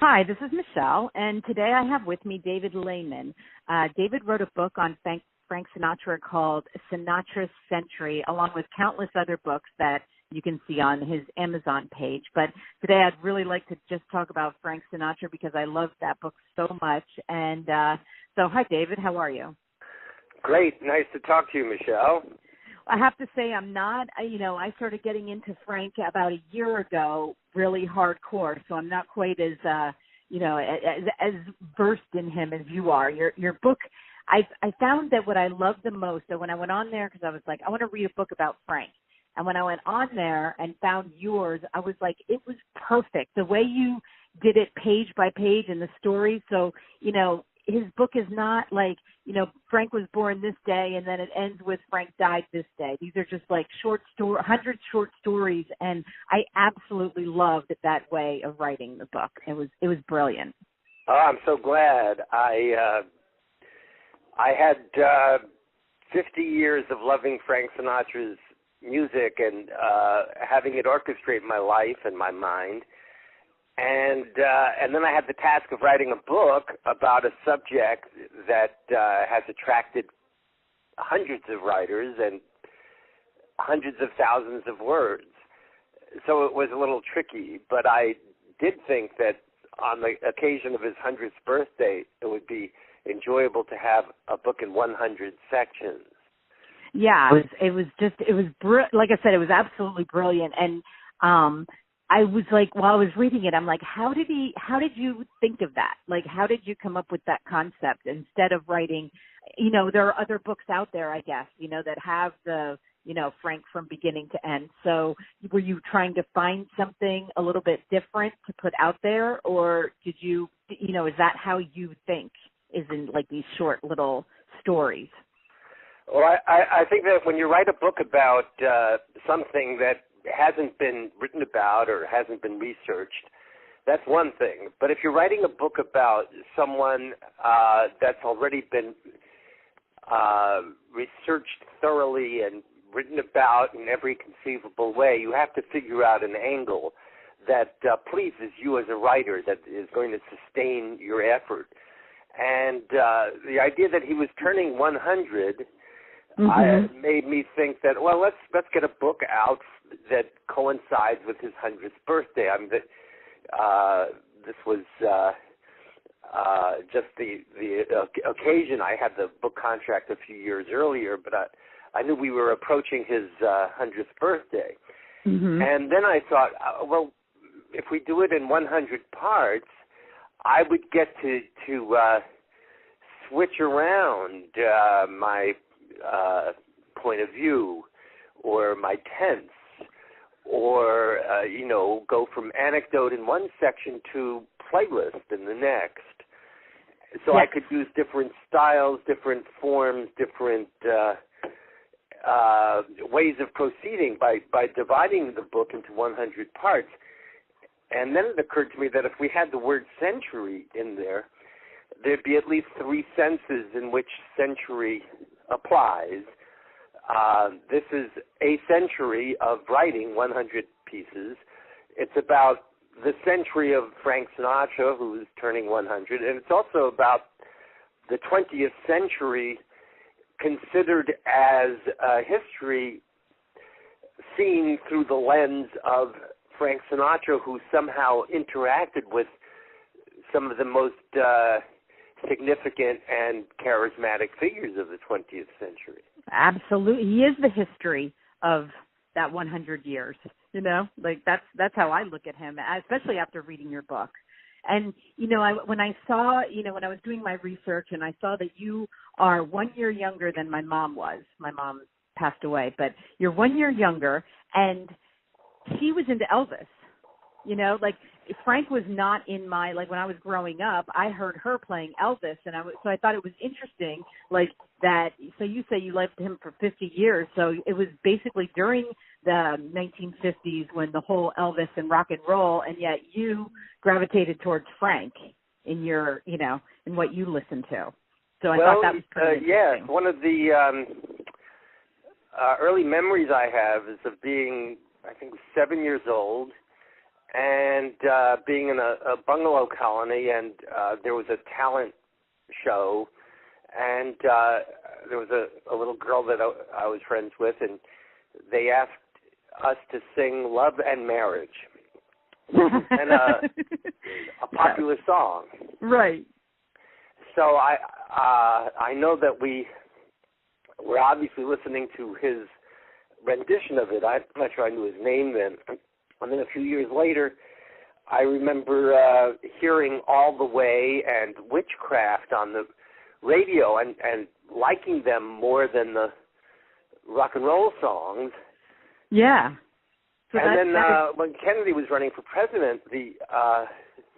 Hi, this is Michelle, and today I have with me David Lehman. David wrote a book on Frank Sinatra called Sinatra'S Century, along with countless other books that you can see on his Amazon page. But today I'd really like to just talk about Frank Sinatra because I love that book so much. And so, hi, David. How are you? Great. Nice to talk to you, Michelle. I have to say I'm not, I started getting into Frank about a year ago, really hardcore, so I'm not quite as, as versed in him as you are. Your book, I found that what I loved the most, so when I went on there, because I was like, I want to read a book about Frank, and when I went on there and found yours, I was like, it was perfect. The way you did it page by page in the story, so, his book is not like, Frank was born this day and then it ends with Frank died this day. These are just like 100 short stories, and I absolutely loved that way of writing the book. It was brilliant. Oh, I'm so glad. I had 50 years of loving Frank Sinatra's music and having it orchestrate my life and my mind. And then I had the task of writing a book about a subject that has attracted hundreds of writers and hundreds of thousands of words. So it was a little tricky, but I did think that on the occasion of his 100th birthday, it would be enjoyable to have a book in 100 sections. Yeah, like I said, it was absolutely brilliant. And I was like, while I was reading it, I'm like, how did you think of that? Like, how did you come up with that concept instead of writing, there are other books out there, I guess, that have the, Frank from beginning to end. So were you trying to find something a little bit different to put out there, or did you, is that how you think, is in like these short little stories? Well, I think that when you write a book about something that hasn't been written about or hasn't been researched, that's one thing. But if you're writing a book about someone that's already been researched thoroughly and written about in every conceivable way, you have to figure out an angle that pleases you as a writer, that is going to sustain your effort. And the idea that he was turning 100 made me think that, well, let's get a book out that coincides with his 100th birthday. I mean, this was just the occasion. I had the book contract a few years earlier, but I knew we were approaching his 100th birthday. And then I thought, well, if we do it in 100 parts, I would get to switch around my point of view or my tense, or, go from anecdote in one section to playlist in the next. So I could use different styles, different forms, different ways of proceeding by dividing the book into 100 parts. And then it occurred to me that if we had the word century in there, there'd be at least 3 senses in which century applies. This is a century of writing 100 pieces. It's about the century of Frank Sinatra, who's turning 100, and it's also about the 20th century considered as a history seen through the lens of Frank Sinatra, who somehow interacted with some of the most significant and charismatic figures of the 20th century. Absolutely. He is the history of that 100 years, like that's how I look at him, especially after reading your book. And, when I saw, when I was doing my research and I saw that you are 1 year younger than my mom was. My mom passed away, but you're 1 year younger, and she was into Elvis, like Frank was not in my, like when I was growing up, I heard her playing Elvis, and so I thought it was interesting, like that. So you say you loved him for 50 years. So it was basically during the 1950s when the whole Elvis and rock and roll, and yet you gravitated towards Frank in your, in what you listened to. So I thought that was pretty interesting. One of the early memories I have is of being, I think, 7 years old, and being in a bungalow colony, and there was a talent show, and there was a little girl that I was friends with, and they asked us to sing Love and Marriage, and a popular song. Right. So I know that we were obviously listening to his rendition of it. I'm not sure I knew his name then. And then a few years later, I remember hearing All the Way and Witchcraft on the radio and liking them more than the rock and roll songs. Yeah. So and then when Kennedy was running for president, the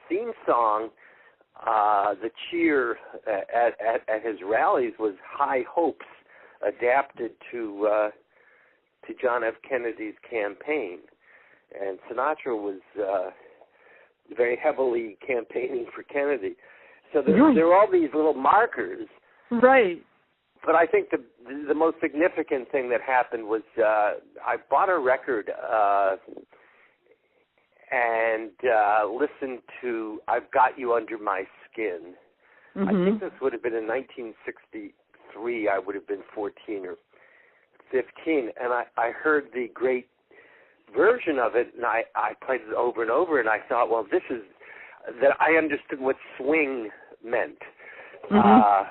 theme song, the cheer at his rallies was High Hopes, adapted to John F. Kennedy's campaign. And Sinatra was very heavily campaigning for Kennedy. So there are all these little markers. Right. But I think the most significant thing that happened was I bought a record and listened to I've Got You Under My Skin. Mm-hmm. I think this would have been in 1963. I would have been 14 or 15. And I heard the great version of it, and I played it over and over, and I thought, well, this is that I understood what swing meant. Mm-hmm.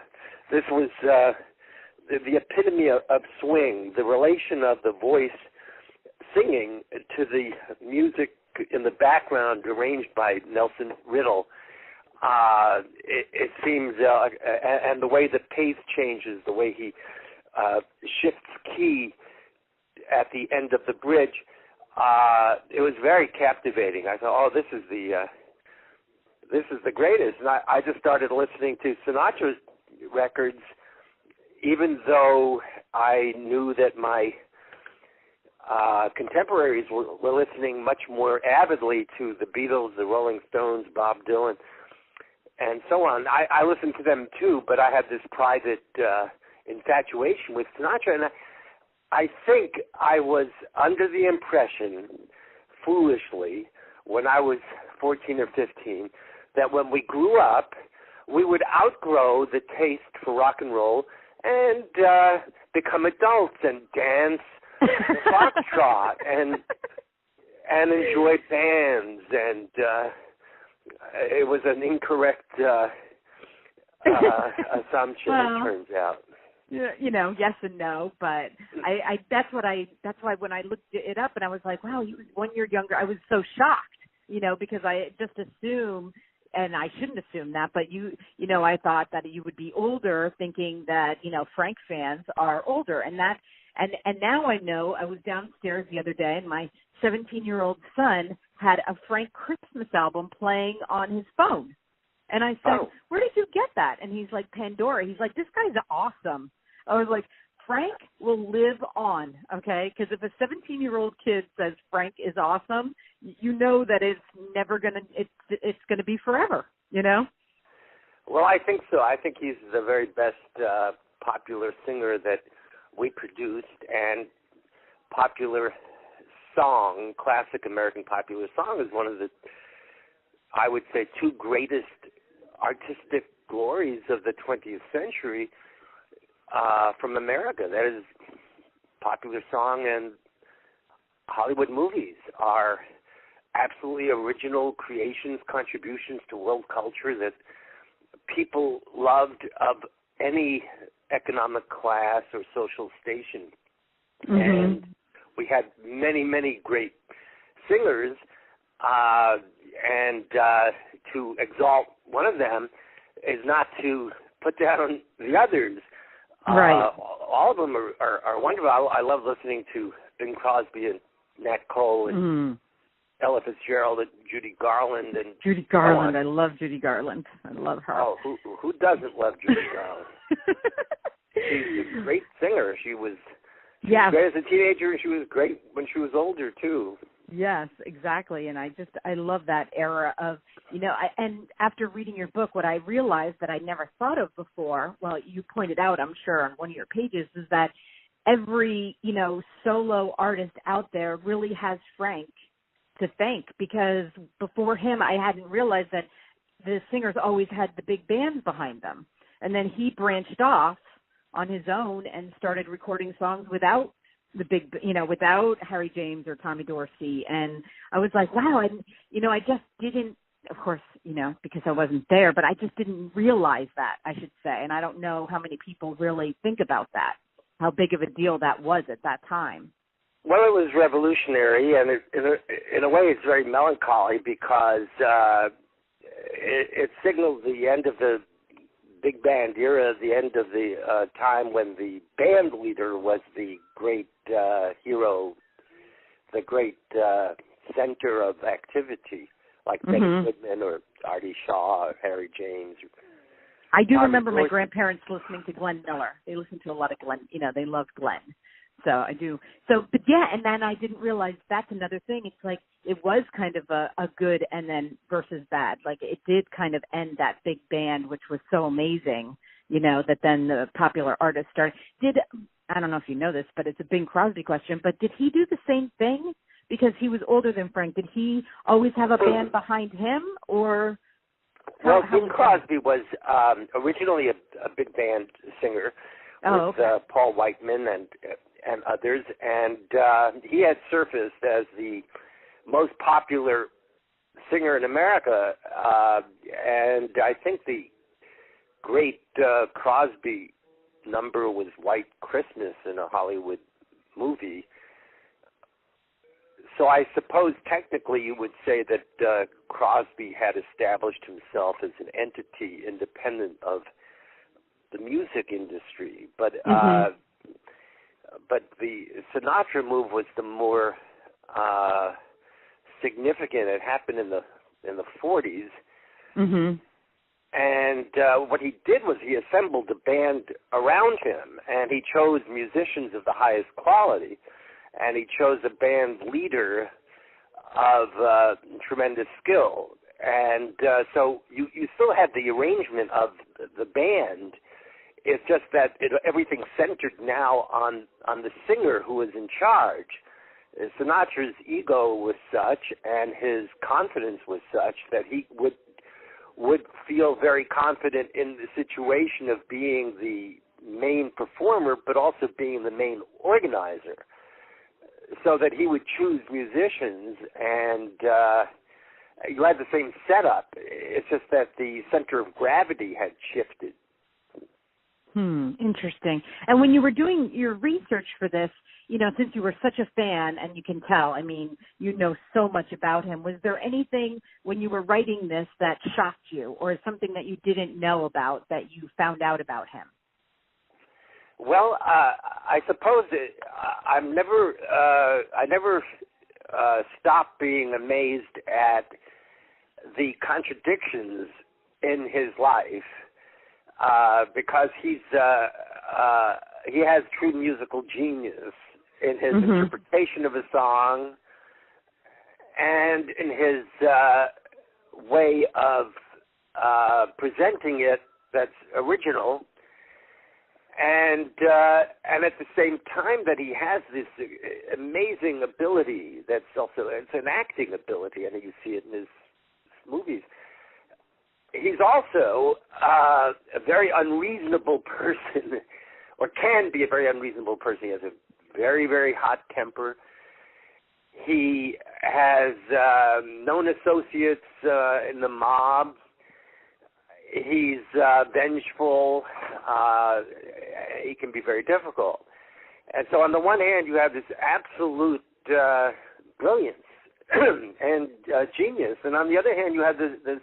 This was the epitome of swing, the relation of the voice singing to the music in the background arranged by Nelson Riddle. It seems, and the way the pace changes, the way he shifts key at the end of the bridge, it was very captivating. I thought, oh, this is the greatest. And I just started listening to Sinatra's records, even though I knew that my contemporaries were listening much more avidly to the Beatles, the Rolling Stones, Bob Dylan, and so on. I listened to them too, but I had this private infatuation with Sinatra, and I think I was under the impression, foolishly, when I was 14 or 15, that when we grew up, we would outgrow the taste for rock and roll and become adults and dance the foxtrot and enjoy bands. And it was an incorrect assumption, it turns out. You know, yes and no, but that's why when I looked it up and I was like, wow, he was 1 year younger, I was so shocked, you know, because I just assumed, and I shouldn't assume that, but you know, I thought that you would be older, thinking that, you know, Frank fans are older, and now I know. I was downstairs the other day, and my 17-year-old son had a Frank Christmas album playing on his phone. And I said, where did you get that? And he's like, Pandora. He's like, this guy's awesome. I was like, Frank will live on, okay? Because if a 17-year-old kid says Frank is awesome, you know that it's never going to, it's going to be forever, you know? Well, I think so. I think he's the very best popular singer that we produced, and popular song, classic American popular song, is one of the, I would say, two greatest artistic glories of the 20th century from America. That is, popular song and Hollywood movies are absolutely original creations, contributions to world culture that people loved of any economic class or social station. Mm-hmm. And we had many, many great singers, and to exalt one of them is not to put down the others. Right. All of them are wonderful. I love listening to Bing Crosby and Nat Cole and Ella Fitzgerald and Judy Garland. Judy Garland. I love Judy Garland. I love her. Oh, who doesn't love Judy Garland? She's a great singer. She was great as a teenager, and she was great when she was older, too. Yes, exactly. And I love that era of, you know, and after reading your book, what I realized that I never thought of before, well, you pointed out, I'm sure, on one of your pages, is that every, you know, solo artist out there really has Frank to thank, because before him, I hadn't realized that the singers always had the big bands behind them. And then he branched off on his own and started recording songs without the big, without Harry James or Tommy Dorsey. And I was like, wow, I just didn't, of course, because I wasn't there, but I just didn't realize that, I should say. And I don't know how many people really think about that, how big of a deal that was at that time. Well, it was revolutionary, and in a way it's very melancholy because it signaled the end of the big band era, the end of the time when the band leader was the great hero, the great center of activity, like Benny Goodman or Artie Shaw or Harry James. I do remember my grandparents listening to Glenn Miller. They listened to a lot of Glenn, they loved Glenn. So I do. So, but yeah, and then I didn't realize that's another thing. It's like it was kind of a good and then versus bad. Like it did kind of end that big band, which was so amazing, that then the popular artists started. I don't know if you know this, but it's a Bing Crosby question, but did he do the same thing? Because he was older than Frank. Did he always have a band behind him, or? Well, Bing Crosby was originally a big band singer with Paul Whiteman and others, and he had surfaced as the most popular singer in America, and I think the great Crosby number was White Christmas in a Hollywood movie. So I suppose technically you would say that Crosby had established himself as an entity independent of the music industry, but the Sinatra move was the more significant. It happened in the 40s, and what he did was he assembled a band around him, and he chose musicians of the highest quality, and he chose a band leader of tremendous skill, and so you still had the arrangement of the band. It's just that everything centered now on the singer who was in charge. Sinatra's ego was such, and his confidence was such, that he would feel very confident in the situation of being the main performer, but also being the main organizer, so that he would choose musicians, and you had the same setup. It's just that the center of gravity had shifted. Interesting. And when you were doing your research for this, since you were such a fan, and you can tell, you know so much about him, was there anything when you were writing this that shocked you, or something that you didn't know about that you found out about him? Well, I suppose I never stopped being amazed at the contradictions in his life. Because he has true musical genius in his interpretation of a song and in his way of presenting it that's original, and at the same time that he has this amazing ability that's also it's an acting ability, and you see it in his movies. He's also a very unreasonable person, or can be a very unreasonable person. He has a very, very hot temper. He has known associates in the mob. He's vengeful. He can be very difficult. And so on the one hand, you have this absolute brilliance and genius. And on the other hand, you have this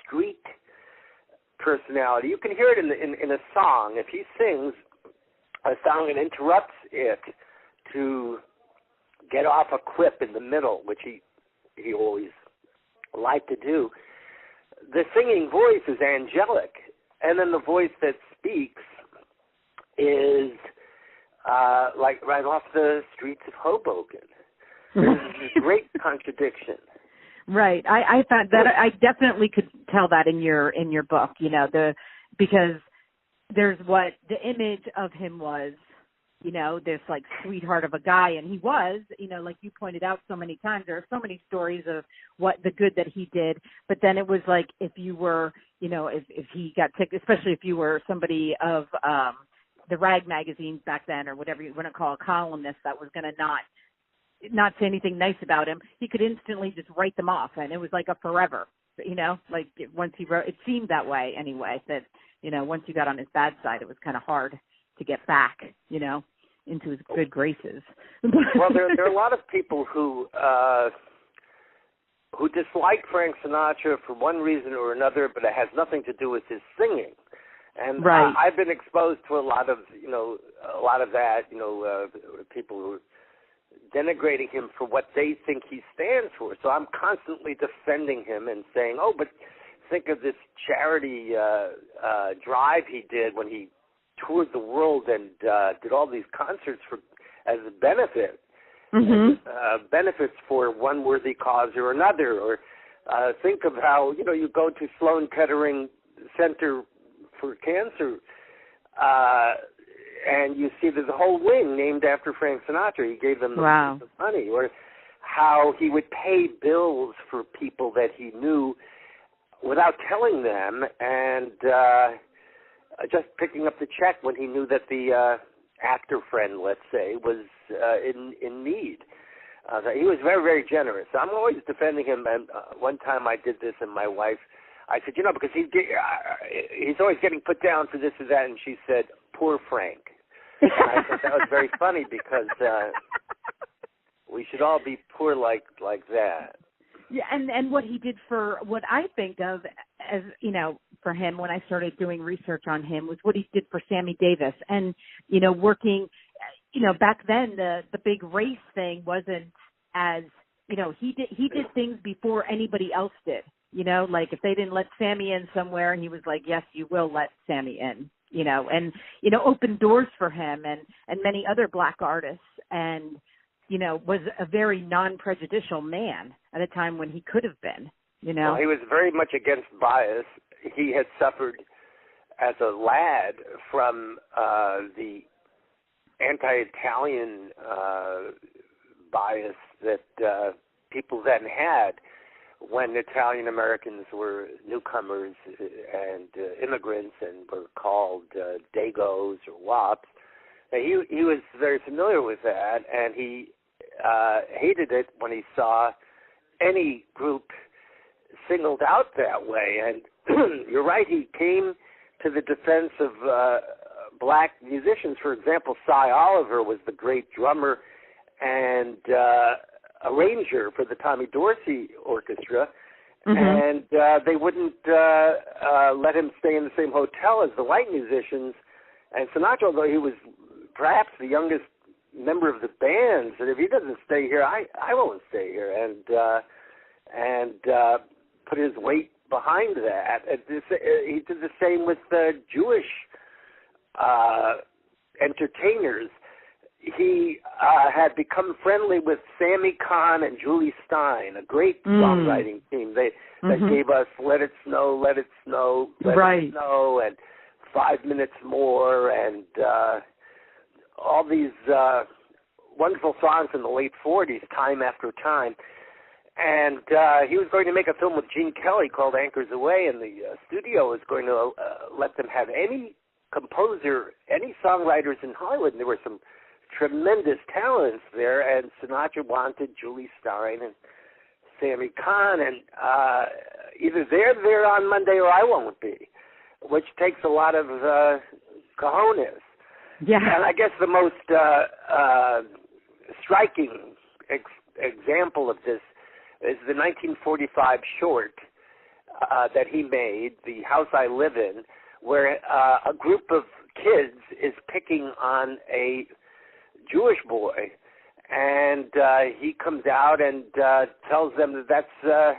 street personality. You can hear it in a song. If he sings a song and interrupts it to get off a quip in the middle, which he always liked to do, the singing voice is angelic, and then the voice that speaks is like right off the streets of Hoboken. There's a great contradiction. Right. I found that I definitely could tell that in your book, because there's what the image of him was this like sweetheart of a guy, and he was, like you pointed out so many times, there are so many stories of what the good that he did, but then it was like if you were, if he got ticked, especially if you were somebody of the rag magazines back then, or whatever you want to call a columnist that was going to not say anything nice about him, he could instantly just write them off, and it was like a forever, like once he wrote, it seemed that way anyway, that, once you got on his bad side, it was kind of hard to get back, into his good graces. Well, there are a lot of people who dislike Frank Sinatra for one reason or another, but it has nothing to do with his singing. And right. I've been exposed to a lot of that, people who are denigrating him for what they think he stands for. So I'm constantly defending him and saying, oh, but think of this charity drive he did when he toured the world and did all these concerts as a benefit, benefits for one worthy cause or another. Or think of how, you go to Sloan Kettering Center for Cancer, and you see there's a whole wing named after Frank Sinatra. He gave them the money. Or how he would pay bills for people that he knew without telling them, and just picking up the check when he knew that the actor friend, let's say, was in need. He was very, very generous. I'm always defending him, and one time I did this, and my wife, I said, because he's always getting put down for this or that, and she said, poor Frank. And I thought that was very funny, because we should all be poor like that. Yeah, and what he did, for what I think of as, for him when I started doing research on him, was what he did for Sammy Davis. And, working, back then the big race thing wasn't as, he did things before anybody else did. Like if they didn't let Sammy in somewhere, he was like, yes, you will let Sammy in, and, opened doors for him and many other black artists, and, was a very non-prejudicial man at a time when he could have been, Well, he was very much against bias. He had suffered as a lad from the anti-Italian bias that people then had when Italian Americans were newcomers and immigrants and were called Dagos or Wops. He was very familiar with that, and he hated it when he saw any group singled out that way. And you're right, he came to the defense of black musicians. For example, Cy Oliver was the great drummer and arranger for the Tommy Dorsey Orchestra, and they wouldn't let him stay in the same hotel as the white musicians. And Sinatra, although he was perhaps the youngest member of the band, said, if he doesn't stay here, I won't stay here, and put his weight behind that. He did the same with Jewish entertainers. He had become friendly with Sammy Cahn and Julie Stein, a great songwriting team. That gave us Let It Snow, Let It Snow, Let It Snow, and 5 Minutes More, and all these wonderful songs in the late 40s, Time After Time. And he was going to make a film with Gene Kelly called Anchors Away, and the studio was going to let them have any composer, any songwriters in Hollywood. And there were some tremendous talents there, and Sinatra wanted Julie Stein and Sammy Cahn, and either they're there on Monday or I won't be, which takes a lot of cojones. Yeah. And I guess the most striking example of this is the 1945 short that he made, The House I Live In, where a group of kids is picking on a Jewish boy, and he comes out and tells them that that's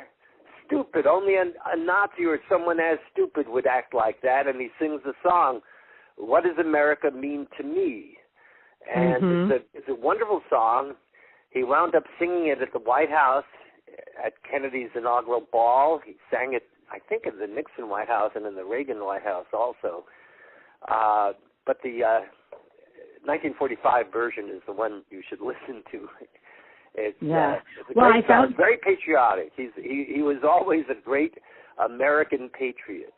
stupid. Only a Nazi or someone as stupid would act like that, and he sings the song, What Does America Mean to Me? And it's a wonderful song. He wound up singing it at the White House at Kennedy's inaugural ball. He sang it, I think, in the Nixon White House and in the Reagan White House also. But the 1945 version is the one you should listen to. It's, yeah. It's a Well, great I song. found It's very patriotic. He was always a great American patriot.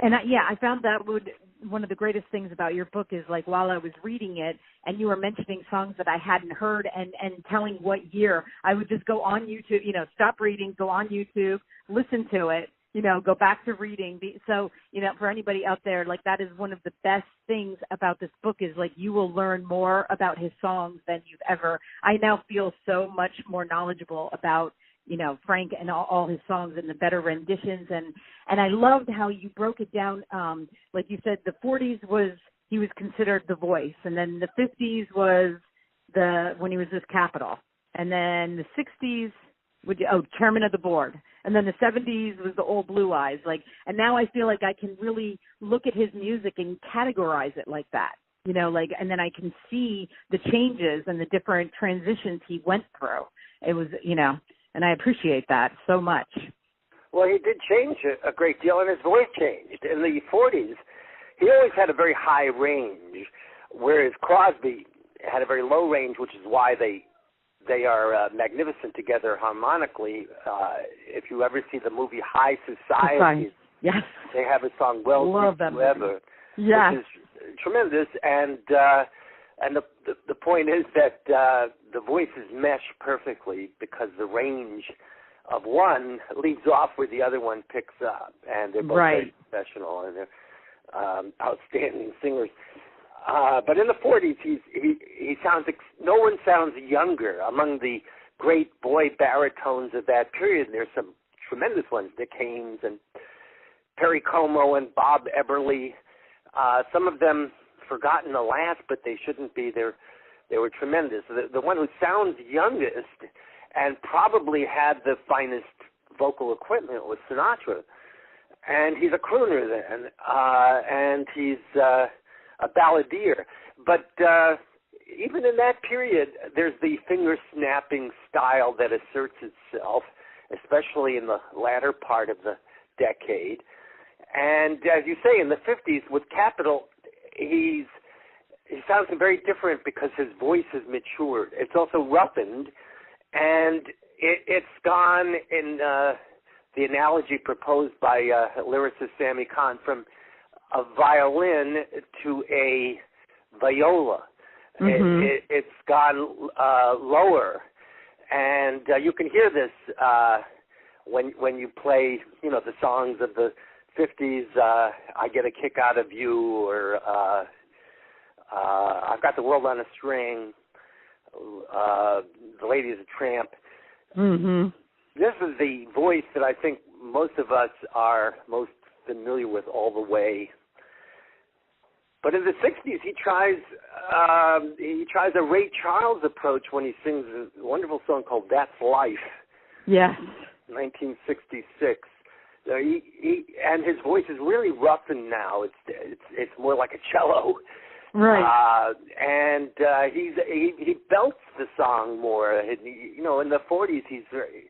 And I found that one of the greatest things about your book is, like, while I was reading it and you were mentioning songs that I hadn't heard and telling what year, I would just go on YouTube, stop reading, go on YouTube, listen to it, go back to reading. So, for anybody out there, like, that is one of the best things about this book is, like, you will learn more about his songs than you've ever. I now feel so much more knowledgeable about Frank and all his songs and the better renditions. And I loved how you broke it down. Like you said, the 40s he was considered the voice. And then the 50s was when he was with Capitol. And then the 60s, chairman of the board. And then the 70s was the old Blue Eyes. And now I feel like I can really look at his music and categorize it like that. And then I can see the changes and the different transitions he went through. It was, and I appreciate that so much. Well, he did change a great deal, and his voice changed. In the 40s, he always had a very high range, whereas Crosby had a very low range, which is why they are magnificent together harmonically. If you ever see the movie High Society, yes, they have a song, Well Love Did that You Ever, yeah. which is tremendous, and the point is that the voices mesh perfectly because the range of one leads off where the other one picks up, and they're both very professional and they're outstanding singers. But in the 40s, he sounds no one sounds younger among the great boy baritones of that period. There's some tremendous ones, Dick Haynes and Perry Como and Bob Eberly. Some of them forgotten alas, but they shouldn't be. They were tremendous. The one who sounds youngest and probably had the finest vocal equipment was Sinatra, and he's a crooner then, and he's a balladeer. But even in that period, there's the finger-snapping style that asserts itself, especially in the latter part of the decade. And as you say, in the 50s with Capitol, he sounds very different because his voice has matured. It's also roughened, and it's gone in the analogy proposed by lyricist Sammy Kahn from a violin to a viola. Mm-hmm. It's gone lower, and you can hear this when you play, the songs of the 50s. I Get a Kick Out of You, or I've Got the World on a String. The Lady is a Tramp. Mm-hmm. This is the voice that I think most of us are most familiar with all the way. But in the 60s, he tries a Ray Charles approach when he sings a wonderful song called That's Life. Yes. 1966. And his voice is really roughened now. It's more like a cello. Right. And he belts the song more. In the 40s, he's very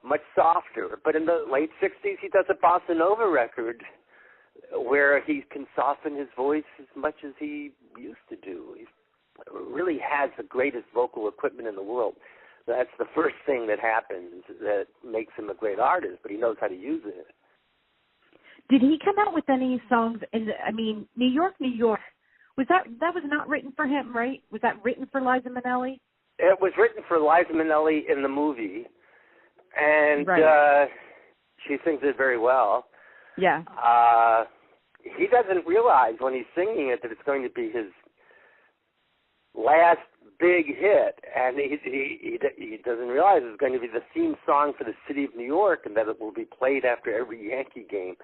much softer. But in the late 60s, he does a bossa nova record where he can soften his voice as much as he used to do. He really has the greatest vocal equipment in the world. That's the first thing that happens that makes him a great artist, but he knows how to use it. Did he come out with any songs New York, New York, was that was not written for him, right? Was that written for Liza Minnelli? It was written for Liza Minnelli in the movie, and she sings it very well. Yeah. He doesn't realize when he's singing it that it's going to be his last big hit, and he doesn't realize it's going to be the theme song for the city of New York, and that it will be played after every Yankee game.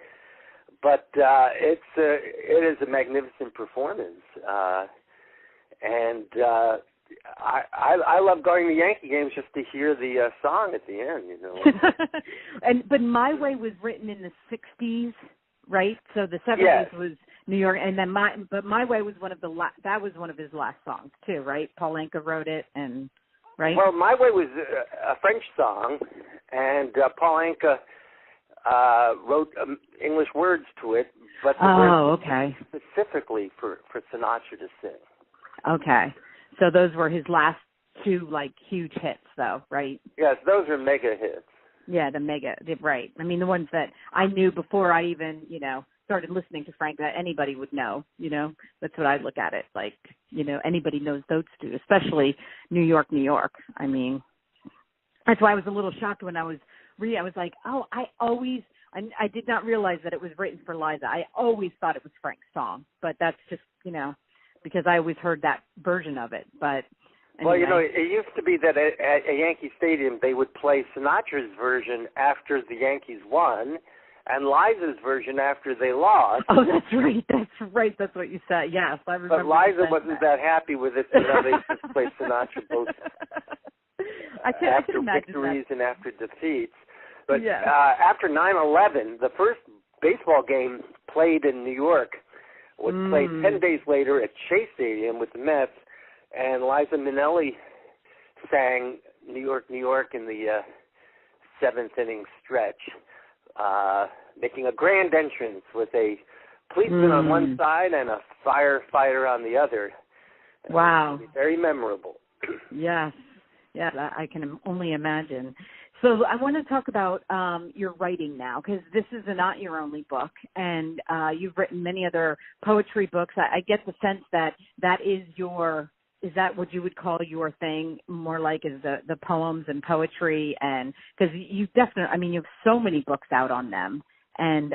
But it is a magnificent performance, and I love going to Yankee games just to hear the song at the end. But My Way was written in the 60s, right? So the 70s was New York, and then My Way was one of that was one of his last songs too, right? Paul Anka wrote it, and right. Well, My Way was a French song, and Paul Anka wrote English words to it, but the words specifically for Sinatra to sing. Okay. So those were his last two, like, huge hits, though, right? Yes, those are mega hits. Yeah, right. I mean, the ones that I knew before I even, started listening to Frank that anybody would know, That's what I look at it. Like, anybody knows those two, especially New York, New York. I mean, that's why I was a little shocked when I was reading. I was like, oh, I did not realize that it was written for Liza. I always thought it was Frank's song, but that's just, because I always heard that version of it. But anyway. Well, it used to be that at Yankee Stadium they would play Sinatra's version after the Yankees won and Liza's version after they lost. Oh, that's right. That's what you said. Yes, I remember. But Liza wasn't that happy with it, so now they just play Sinatra both after victories and after defeats. But after 9/11, the first baseball game played in New York was played 10 days later at Shea Stadium with the Mets, and Liza Minnelli sang New York, New York in the seventh inning stretch, making a grand entrance with a policeman on one side and a firefighter on the other. Wow. Very memorable. Yes, I can only imagine. So I want to talk about your writing now, because this is not your only book, and you've written many other poetry books. I get the sense that is that what you would call your thing, more like is the poems and poetry, and because you definitely, you have so many books out on them, and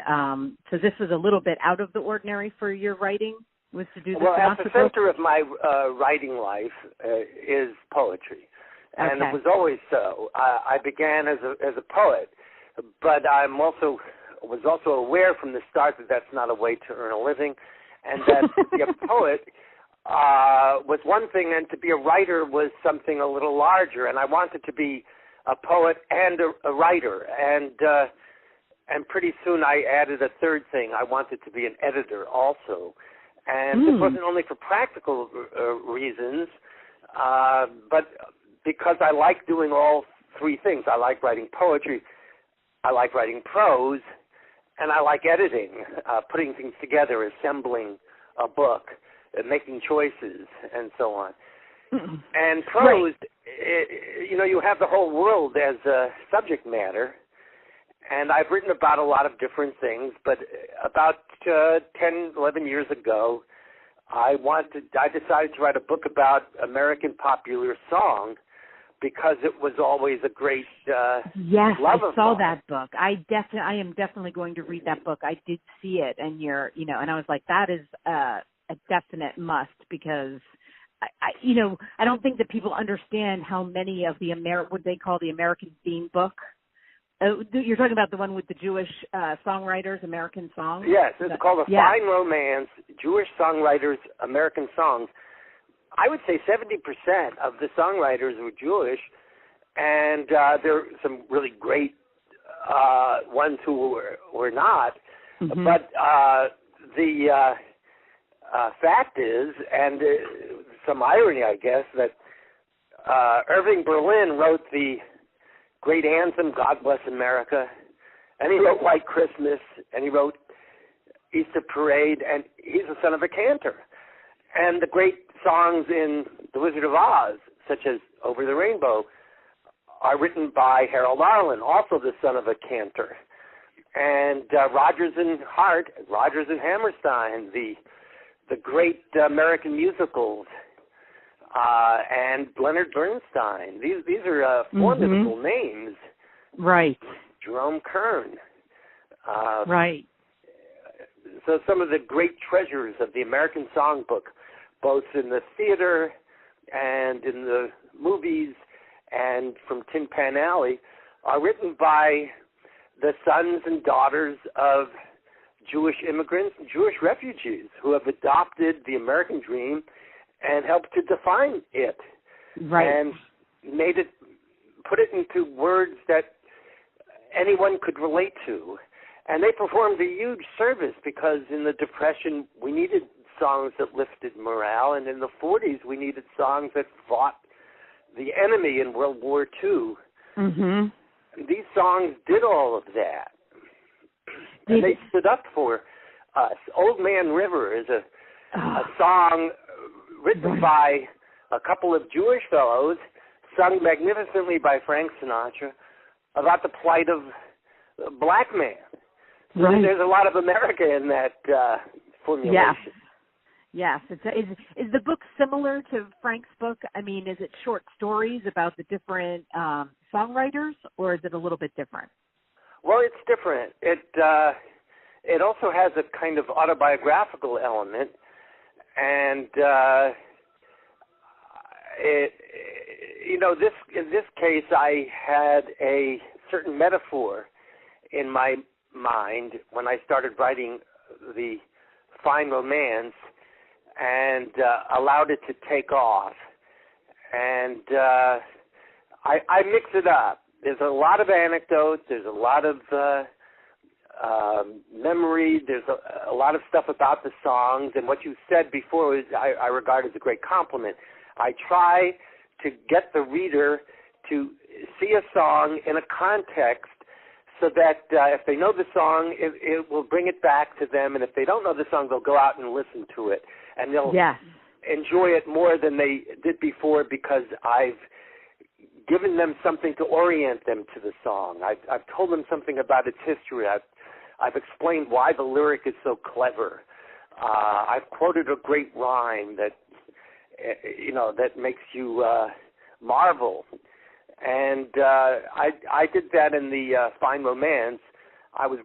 so this was a little bit out of the ordinary for your writing, was to do this. Well, at the center of my writing life is poetry. And it was always so. I began as a poet, but was also aware from the start that that's not a way to earn a living, and that to be a poet was one thing, and to be a writer was something a little larger. And I wanted to be a poet and a writer, and pretty soon I added a third thing. I wanted to be an editor also, and this wasn't only for practical reasons, but because I like doing all three things. I like writing poetry, I like writing prose, and I like editing, putting things together, assembling a book, making choices, and so on. And prose, you have the whole world as a subject matter, and I've written about a lot of different things, but about 10, 11 years ago, I decided to write a book about American popular song, because it was always a great love of mine. I saw that book. I am definitely going to read that book. I did see it, and and I was like, that is a definite must, because I don't think that people understand how many of the what they call the American theme book. You're talking about the one with the Jewish songwriters, American songs? Yes, it's called A Fine Romance, Jewish Songwriters, American Songs. I would say 70% of the songwriters were Jewish, and there are some really great ones who were not. Mm-hmm. But the fact is, and some irony, I guess, that Irving Berlin wrote the great anthem, God Bless America, and he wrote White Christmas, and he wrote Easter Parade, and he's the son of a cantor. And the great songs in The Wizard of Oz, such as Over the Rainbow, are written by Harold Arlen, also the son of a cantor. And Rodgers and Hart, Rodgers and Hammerstein, the great American musicals, and Leonard Bernstein. These are formidable names. Right. Jerome Kern. Right. So some of the great treasures of the American Songbook, both in the theater and in the movies and from Tin Pan Alley, are written by the sons and daughters of Jewish immigrants and Jewish refugees who have adopted the American dream and helped to define it. Right. And put it into words that anyone could relate to. And they performed a huge service, because in the Depression we needed songs that lifted morale, and in the 40s we needed songs that fought the enemy in World War II. Mm-hmm. These songs did all of that. And they stood up for us. Old Man River is a song written by a couple of Jewish fellows, sung magnificently by Frank Sinatra, about the plight of a black man. So there's a lot of America in that formulation. Yes. Is the book similar to Frank's book? I mean, is it short stories about the different songwriters, or is it a little bit different? Well, it's different. It also has a kind of autobiographical element, and in this case, I had a certain metaphor in my mind when I started writing the fine romance, and allowed it to take off. And I mix it up. There's a lot of anecdotes. There's a lot of memory. There's a lot of stuff about the songs. And what you said before I regard as a great compliment. I try to get the reader to see a song in a context so that if they know the song, it will bring it back to them. And if they don't know the song, they'll go out and listen to it. And they'll enjoy it more than they did before because I've given them something to orient them to the song. I've told them something about its history. I've explained why the lyric is so clever. I've quoted a great rhyme that makes you marvel. And I did that in the Fine Romance. I was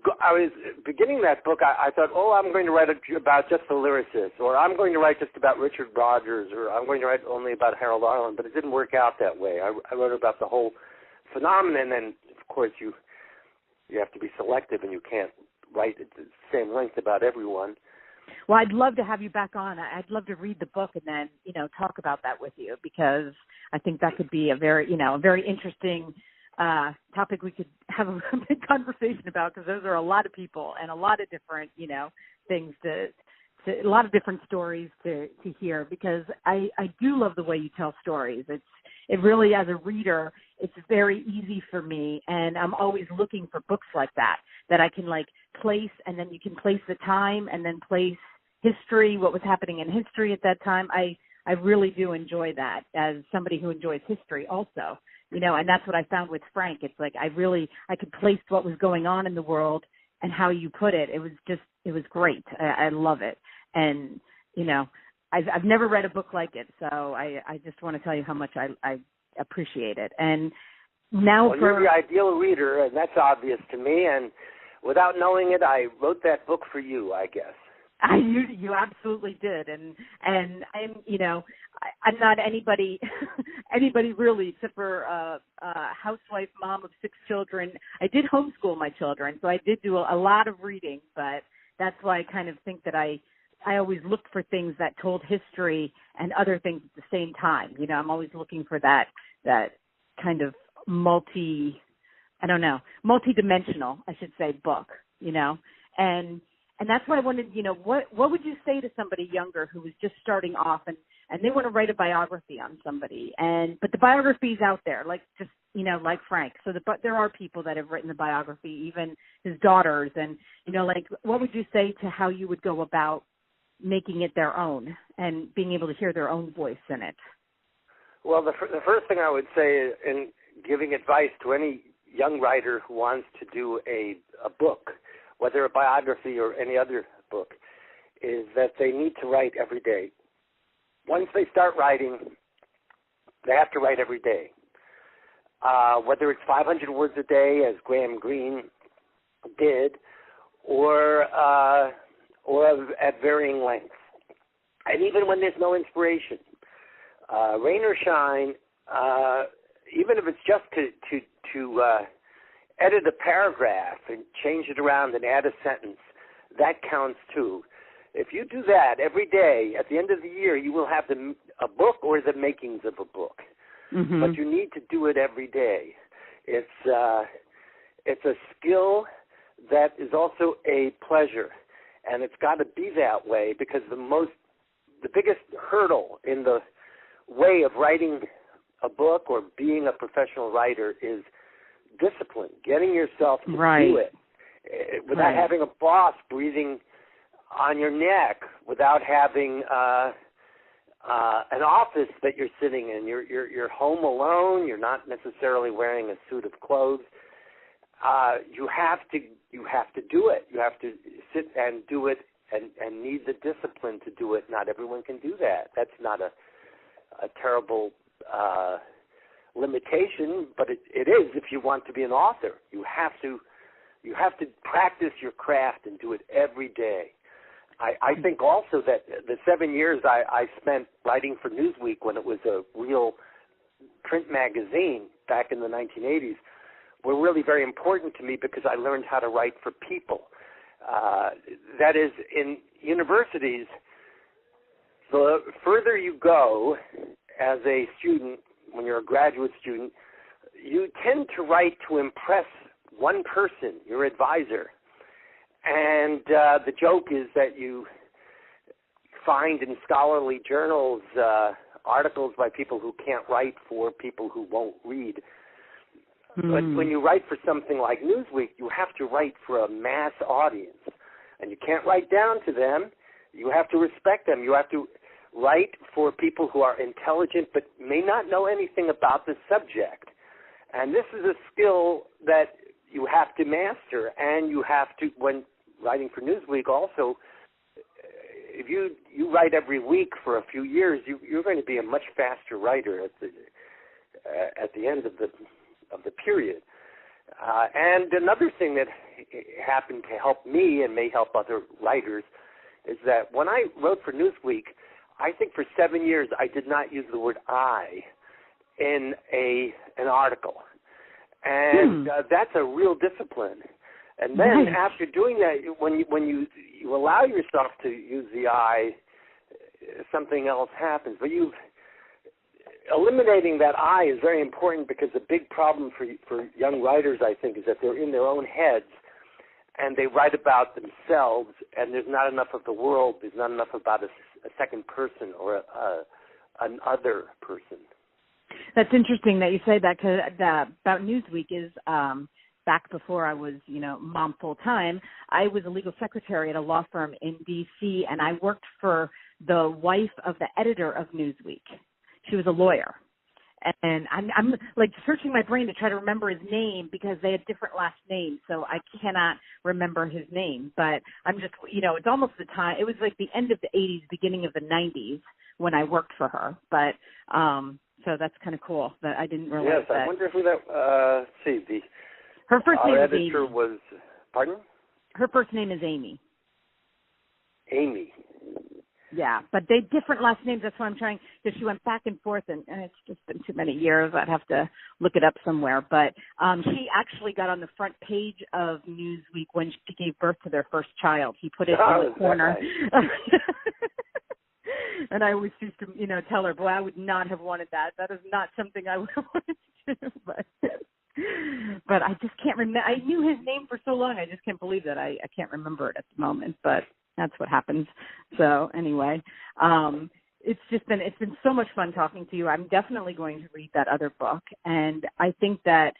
beginning that book. I thought, I'm going to write about just the lyricist, or I'm going to write just about Richard Rodgers, or I'm going to write only about Harold Arlen. But it didn't work out that way. I wrote about the whole phenomenon, and of course you have to be selective, and you can't write at the same length about everyone. Well, I'd love to have you back on. I'd love to read the book and then, talk about that with you, because I think that could be a very interesting topic we could have a big conversation about, because those are a lot of people and a lot of different, things to a lot of different stories to hear, because I do love the way you tell stories. It really, as a reader, it's very easy for me, and I'm always looking for books like that I can place, and then you can place the time and then place history, what was happening in history at that time. I really do enjoy that as somebody who enjoys history also, and that's what I found with Frank. It's I could place what was going on in the world and how you put it. It was great. I love it. And, I've never read a book like it, so I just want to tell you how much I appreciate it. And now you're the ideal reader, and that's obvious to me. And without knowing it, I wrote that book for you, I guess. You absolutely did, and I'm not anybody really, except for a housewife, mom of 6 children. I did homeschool my children, so I did do a lot of reading, but that's why I kind of think that I always looked for things that told history and other things at the same time. I'm always looking for that kind of multi-dimensional, I should say, book, and that's why I wanted, what would you say to somebody younger who was just starting off and they want to write a biography on somebody, but the biography's out there, like Frank. So there are people that have written the biography, even his daughters, and, what would you say to how you would go about making it their own and being able to hear their own voice in it? Well, the first thing I would say in giving advice to any young writer who wants to do a book, whether a biography or any other book, is that they need to write every day. Once they start writing, they have to write every day. Whether it's 500 words a day, as Graham Greene did, or at varying lengths. And even when there's no inspiration, rain or shine, even if it's just to edit a paragraph and change it around and add a sentence, that counts too. If you do that every day, at the end of the year, you will have a book or the makings of a book. Mm-hmm. But you need to do it every day. It's a skill that is also a pleasure, and it's got to be that way, because the biggest hurdle in the way of writing a book or being a professional writer is discipline, getting yourself to do it without having a boss breathing on your neck, without having an office that you're sitting in. You're home alone. You're not necessarily wearing a suit of clothes. You have to do it. You have to sit and do it, and need the discipline to do it. Not everyone can do that. That's not a terrible limitation, but it is if you want to be an author. You have to practice your craft and do it every day. I think also that the 7 years I spent writing for Newsweek when it was a real print magazine back in the 1980s were really very important to me because I learned how to write for people. That is, in universities, the further you go as a student, when you're a graduate student, you tend to write to impress one person, your advisor. And the joke is that you find in scholarly journals articles by people who can't write for people who won't read. But when you write for something like Newsweek, you have to write for a mass audience. And you can't write down to them. You have to respect them. You have to write for people who are intelligent but may not know anything about the subject. And this is a skill that you have to master, and you have to, when writing for Newsweek also, if you write every week for a few years, you're going to be a much faster writer at the end of the period. And another thing that happened to help me and may help other writers is that when I wrote for Newsweek, I think for 7 years I did not use the word I in an article. And that's a real discipline. And then after doing that, when you allow yourself to use the I, something else happens. But eliminating that I is very important because a big problem for young writers, I think, is that they're in their own heads and they write about themselves, and there's not enough of the world. There's not enough about a second person or an other person. That's interesting that you say that, because about Newsweek is back before I was, mom full time. I was a legal secretary at a law firm in D.C., and I worked for the wife of the editor of Newsweek. She was a lawyer, and I'm like searching my brain to try to remember his name because they had different last names, so I cannot remember his name. But I'm just, it's almost the time. It was like the end of the 80s, beginning of the 90s when I worked for her. But so that's kind of cool that I didn't realize that. Yes, I wonder who that. See, her first name is editor Amy. Was. Pardon? Her first name is Amy. Amy. Yeah, but they different last names. That's why I'm trying, because she went back and forth, and it's just been too many years. I'd have to look it up somewhere. But she actually got on the front page of Newsweek when she gave birth to their first child. He put it in the corner. Nice? And I always used to, tell her, boy, I would not have wanted that. That is not something I would have wanted to do. But I just can't remember. I knew his name for so long. I just can't believe that I can't remember it at the moment. But that's what happens. So anyway, it's been so much fun talking to you. I'm definitely going to read that other book, and I think that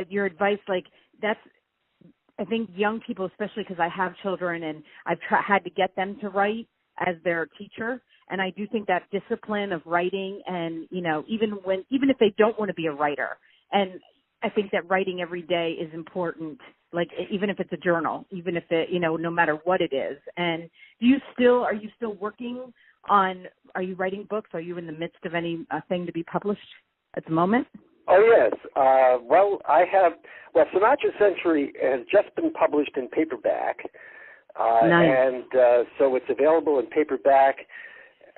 your advice, I think young people, especially because I have children and I've had to get them to write as their teacher, and I do think that discipline of writing, and even if they don't want to be a writer, and I think that writing every day is important, like even if it's a journal, even if it, no matter what it is. And are you still working on, are you writing books? Are you in the midst of any thing to be published at the moment? Oh, yes. Sinatra'S Century has just been published in paperback. Nice. And so it's available in paperback.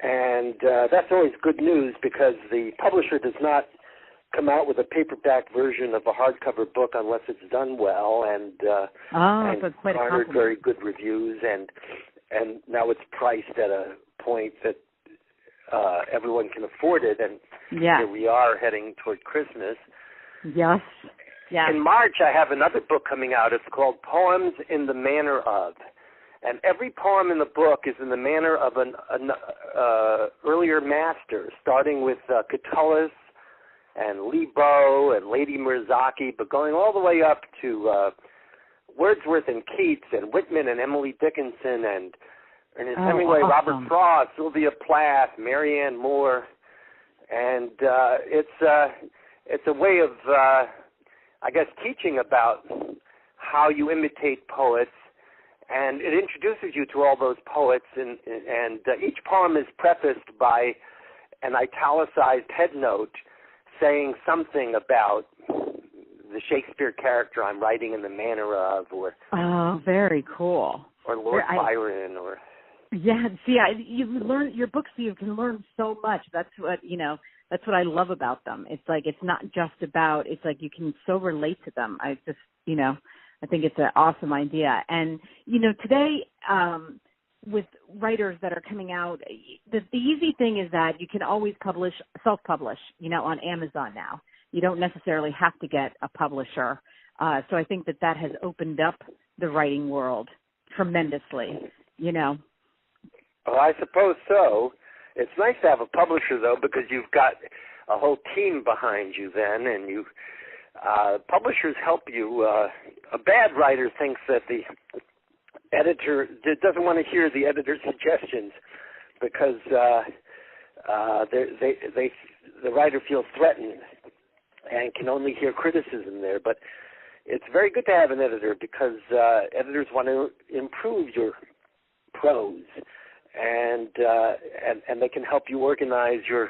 And that's always good news because the publisher does not come out with a paperback version of a hardcover book unless it's done well, and garnered very good reviews, and now it's priced at a point that everyone can afford it, and here we are heading toward Christmas. Yes. Yeah. In March, I have another book coming out. It's called Poems in the Manner of, and every poem in the book is in the manner of an earlier master, starting with Catullus and Leabo and Lady Mirzaki, but going all the way up to Wordsworth and Keats and Whitman and Emily Dickinson and And it's Hemingway, awesome. Robert Frost, Sylvia Plath, Marianne Moore, and it's a way of, I guess, teaching about how you imitate poets, and it introduces you to all those poets, and each poem is prefaced by an italicized headnote saying something about the Shakespeare character I'm writing in the manner of, or very cool, or Lord Byron, or see, you learn your books. You can learn so much. That's what That's what I love about them. It's like it's not just about. It's like you can so relate to them. I just I think it's an awesome idea. And today with writers that are coming out, the easy thing is that you can always self-publish, on Amazon now. You don't necessarily have to get a publisher. So I think that has opened up the writing world tremendously, Well, I suppose so. It's nice to have a publisher, though, because you've got a whole team behind you then, and publishers help you. A bad writer thinks that the editor doesn't want to hear the editor's suggestions because the writer feels threatened and can only hear criticism there. But it's very good to have an editor because editors want to improve your prose, and they can help you organize your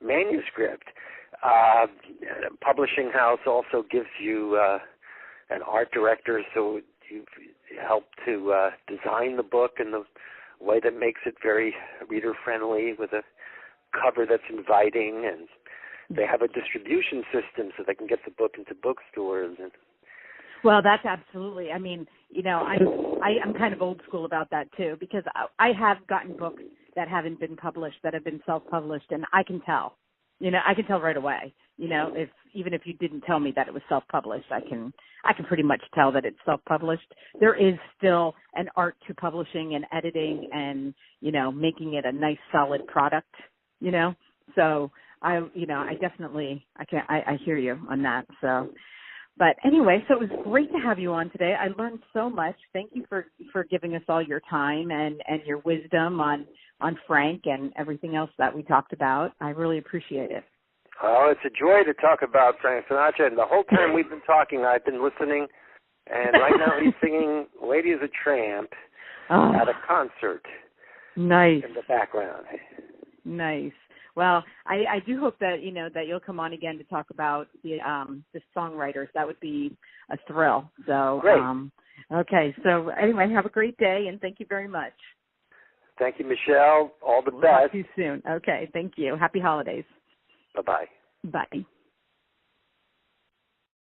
manuscript. Publishing house also gives you an art director, so you help to design the book in the way that makes it very reader-friendly with a cover that's inviting, and they have a distribution system so they can get the book into bookstores. Well, that's absolutely. I mean, I'm kind of old school about that too, because I have gotten books that haven't been published, that have been self-published, and I can tell. I can tell right away. Even if you didn't tell me that it was self-published, I can pretty much tell that it's self-published. There is still an art to publishing and editing and making it a nice, solid product. So I definitely I hear you on that. So. But anyway, so it was great to have you on today. I learned so much. Thank you for giving us all your time and your wisdom on Frank and everything else that we talked about. I really appreciate it. Oh, it's a joy to talk about Frank Sinatra. And the whole time we've been talking, I've been listening. And right now he's singing Lady is a Tramp at a concert. Nice. In the background. Nice. Well, I do hope that that you'll come on again to talk about the songwriters. That would be a thrill. So great. Okay. So anyway, have a great day, and thank you very much. Thank you, Michelle. All the best. Talk to you soon. Okay. Thank you. Happy holidays. Bye-bye. Bye.